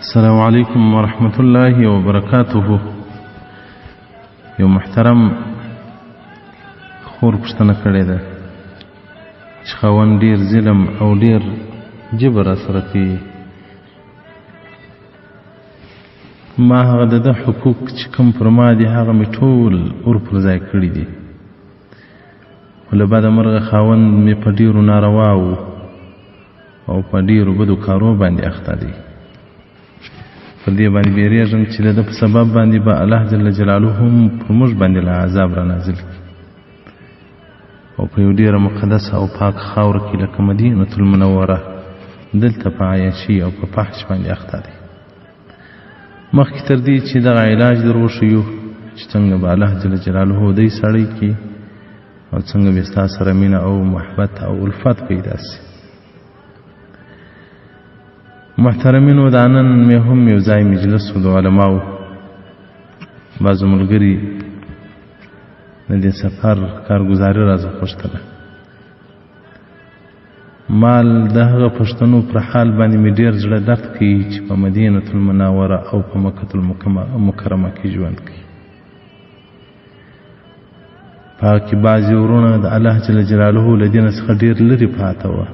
السلام علیکم ورحمت الله وبرکاته. یو محترم خور پوښتنه کړې ده چې خاوند ډیر ظلم او ډیر جبر سره کوي. ما هغه د حقوق چې کوم پر ما دي هغه مې ټول ور پر ځای کړي دي، خو له بده مرغه خاوند مې په ډیرو نارواو او په ډیرو بدو کارو باندې اخته دی. په دې باندې بیریږم چې د ده په سبب باندې به الله جل جلاله هم پر موږ باندې له عذاب را نازل کړي او په یو ډیره مقدس او پاک خاوره کې لکه مدینة المنوره دلته په عیاشي او په فحش باندې اخته دی. مخکې تر دې چې دغه علاج در وښیو چې څنګه به الله جل جلاله دی سړی کړي او څنګه به ستا سره مینه او محبت او الفت پیدا سي. محترمینو، دا نن مې هم یو ځای مجلس و د علماو. بعضو ملګري د دې سفر کارګزاري راځه غوښتله. مال د هغه پښتنو پر حال باندې مې ډېر زړه درد کوي چې په مدینة المنوره او په مکة المکرمه کې ژوند کوي. په هغه کې بعضې ورونه د الله جل جلاله له دین څخه ډېر لرې پاته وه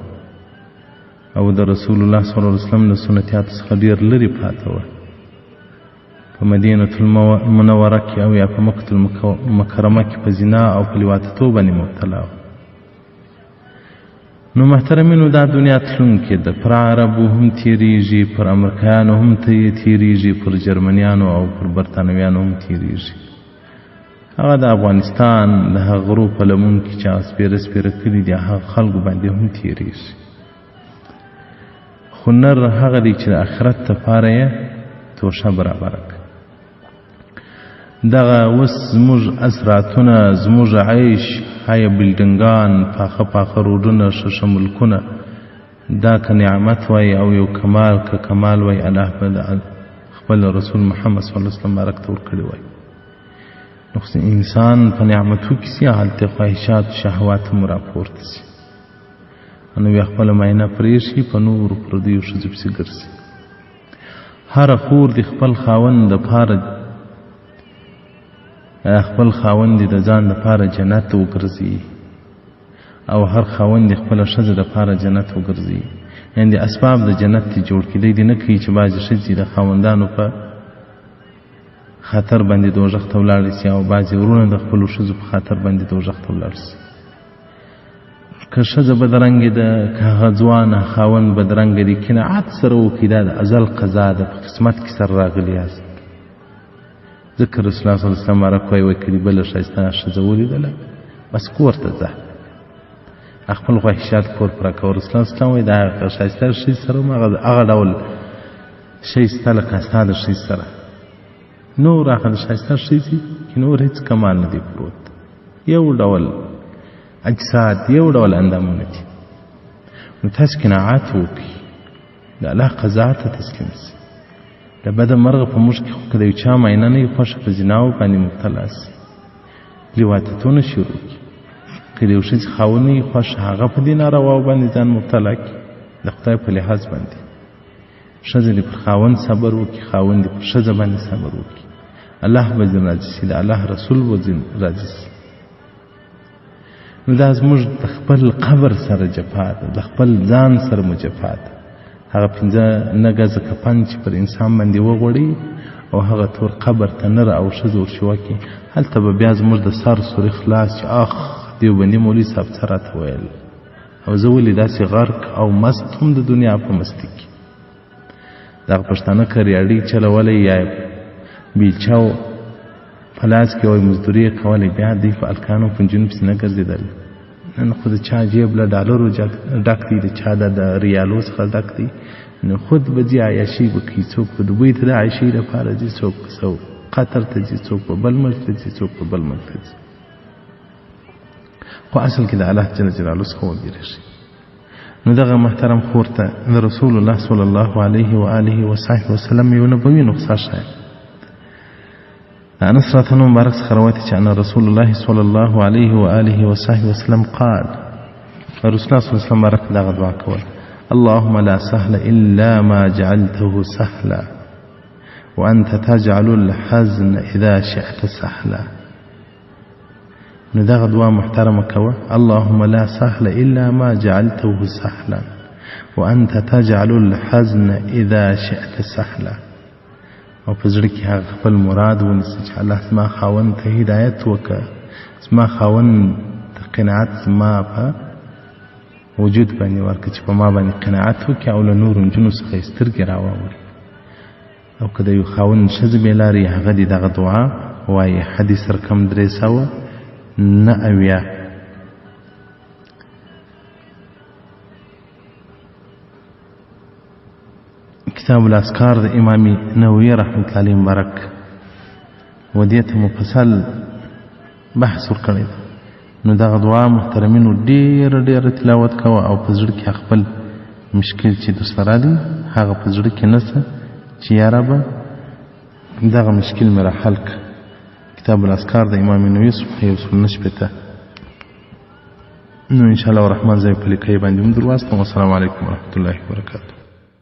او د رسول الله صلی الله علیه وسلم د سنتیاتو څخه ډېر لرې پاته وه. په مدینة المنوره کې او یا په مکة المکرمه کې په زنا او په لواطتو باندې مبتلا وه. نو محترمینو، دا دنیا تلونکې ده، پر عربو هم تیریږي، پر امریکایانو هم تیریږي، پر جرمنیانو او پر برطانویانو هم تیریږي. هغه د افغانستان د هغه غرو په لمن کې چې هغه سپېره سپېره کلي دي هغه خلکو باندې هم تیریږي. خو نر هغه دی چې د آخرت دپاره یې توشه برابره کړه. دغه اوس زموږ اسراتونه، زموږ عیش، هایه بلډنګان، پاخه پاخه روډونه، ښه ملکونه، دا که نعمت وای او یو کمال که کمال وای الله به د خپل رسول محمد صلی الله علیه وسلم بارک ته ورکړی وای. نو انسان په نعمتو کې سي هلته خواهشات شهوات هم راپورته سي، نو بیا خپله معاینه پرېږدي، په نورو پردیو ښځو پسې ګرځي. هره خور د خپل خاوند دپاره خپل خاوند د ځان دپاره جنت وګرځي او هر خاوند د خپله ښځه دپاره جنت وګرځي. یعنې د اسباب د جنت دې جوړ کړي دي نه کوي چې بعضې ښځې د خاوندانو په خاطر باندې دوزخ ته ولاړې سي او بعضې ورونه د خپلو ښځو په خاطر باندې دوزخ ته ولاړ سي. که ښځه بدرنګې ده، که هغه ځوانه خاوند بدرنګه دي، قناعت سره وکړي، دا د ازل قضا ده، په قسمت کې سره راغلي یاست. ځکه رسول الله صلی الله علیه وسلم بارک وایي کړي بله ښایسته ښځه ولیدله بس کور ته ځه، خپل خواهشات کور پوره کوه. رسول الله صلی الله علیه وسلم وایي د هغه ښایسته ښځې سره هم هغه ډول شی سته لکه ستا د ښځې سره. نور هغه د ښایسته ښځې کې نور هېڅ کمال نه دی پروت، یو ډول اجساد، یو ډول اندامونه دي. نو تاسې قناعت وکړئ، د الله قضا ته تسلیم سي. د بده مرغه په موږ کې خو که د یو چا معاینه نه وي خوښه په زناو باندې مبتلا سي، لواطتونه شروع کړي. که د یو ښځې خاوند نه وي خوښه هغه په دې نارواو باندې ځان مبتلا کړي د خدای په لحاظ باندې. ښځه دې پر خاوند صبر وکړي، خاوند دې پر ښځه باندې صبر وکړي. الله به ځین راضي سي، د الله رسول به ځین راضي سي. نو دا زموږ د خپل قبر سره جفا ده، د خپل ځان سره مو جفا ده. هغه 5 نه ګزه کفن چې پر انسان باندې وغوړي او هغه تور قبر ته نر او ښځه ورشوه کړي، هلته به بیا زموږ د سر سوري خلاص چې اخ دیوبندي مولوي صاحب څه راته ویل او زه ولې داسې غرق او مست هم د دنیا په مستي کې. دغه پښتانه که ریاړي چلولی یا بیلچاو په لاس کې وایي مزدوري یې کولی، بیا دوی په الکانو پنجونو پسې نه ګرځېدل. نن خو د چا جیب له ډالرو ډک دی، د چا د ریالو څخه ډک دی. نو خود به ځي عیاشي به کوي، څوک په دوبۍ ته د عیاشۍ لپاره ځي، څوک قطر ته ځي، څوک په بل ملک ته ځي، څوک په بل ملک ته ځي. خو اصل کې د الله جل جلاله څخه وبېرېږي. نو دغه محترم خور ته د رسول الله صلی الله علیه و آله وصحبه وسلم یو نبوي نسخه ښایي. انس رضی الله مبارک څخه روایت چې ان رسول الله صلی الله علیه و آله وصحبه وسلم قال، رسول الله صلی الله علیه وسلم مبارک دغه دعا کول: اللهم لا سهل الا ما جعلته سهلا وأنت تجعل الحزن إذا شئت سهلا. نو دغه دعا محترمه کوه. اللهم لا سهل إلا ما جعلته سهلا وأنت تجعل الحزن إذا شئت سهلا. او په زړه کې هغه خپل مراد ونیسي چې الله زما خاوند ته هدایت وکړه، زما خاوند ته قناعت زما په وجود باندې ورکړه چې په ما باندې قناعت وکړي او له نورو نجونو څخه یې سترګې راواړي. او که د یو خاوند ښځه بې لارې هغه دې دغه دعا وایي. حدیث رقم 389. کتاب الاذکار د امام نووي رحمت الله علیه مبارک و دې ته مفصل بحث ورکړی. نو دغه دعا محترمینو ډېره تلاوت کوه او په زړه کې خپل مشکل چې درسره راځي هغه په زړه کې نسه چې یا ربه دغه مشکل مې را حل کړه. کتاب الاذکار د امام نووي صفحه 119. نو انشاءالله الرحمن زه په لیکۍ باندې هم در واستم. والسلام علیکم ورحمة الله وبرکاته.